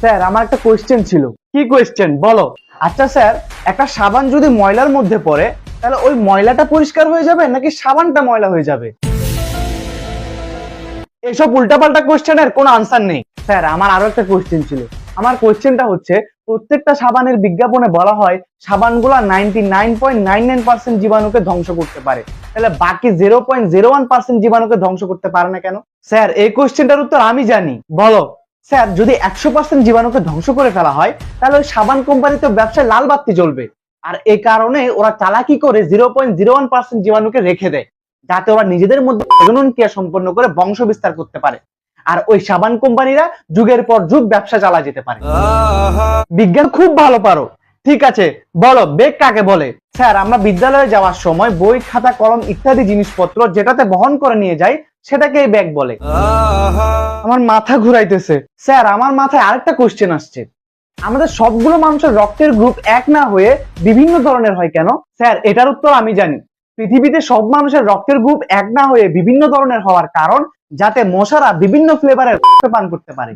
Sir আমার একটা question ছিল। কি কোয়েশ্চেন বলো? আচ্ছা স্যার, একটা সাবান যদি ময়লার মধ্যে পড়ে তাহলে ওই ময়লাটা পরিষ্কার হয়ে যাবে নাকি সাবানটা ময়লা হয়ে যাবে? এসব উল্টাপাল্টা কোয়েশ্চেনের কোনো আনসার নেই। স্যার আমার আরো একটা কোয়েশ্চেন ছিল। আমার কোয়েশ্চেনটা হচ্ছে, প্রত্যেকটা সাবানের বিজ্ঞাপনে বলা হয় সাবানগুলা 99.99% জীবাণুকে ধ্বংস করতে পারে, তাহলে বাকি 0.01% জীবাণুকে ধ্বংস করতে পারে না কেন? স্যার এই কোয়েশ্চেনটার উত্তর আমি জানি। বলো। স্যার যদি 100% জীবাণুকে ধ্বংস করে ফেলা হয় তাহলে ওই সাবান কোম্পানি তো ব্যবসায় লাল বাতি জ্বলবে, আর এই কারণে ওরা চালাকি করে 0.01% জীবাণুকে রেখে দেয়, যাতে ওরা নিজেদের মধ্যে প্রজনন ক্রিয়া সম্পন্ন করে বংশ বিস্তার করতে পারে, আর ওই সাবান কোম্পানিরা যুগের পর যুগ ব্যবসা চালা যেতে পারে। বিজ্ঞান খুব ভালো পারো। ঠিক আছে, বলো বেগ কাকে বলে? স্যার আমরা বিদ্যালয়ে যাওয়ার সময় বই, খাতা, কলম ইত্যাদি জিনিসপত্র যেটাতে বহন করে নিয়ে যাই সেটাকেই ব্যাগ বলে। আমার মাথা ঘুরাইতেছে। স্যার আমার মাথায় আরেকটা কোশ্চেন আসছে। আমাদের সবগুলো মানুষের রক্তের গ্রুপ এক না হয়ে বিভিন্ন ধরনের হয় কেন? স্যার এটার উত্তর আমি জানি। পৃথিবীতে সব মানুষের রক্তের গ্রুপ এক না হয়ে বিভিন্ন ধরনের হওয়ার কারণ যাতে মশারা বিভিন্ন ফ্লেভারের রক্ত পান করতে পারে।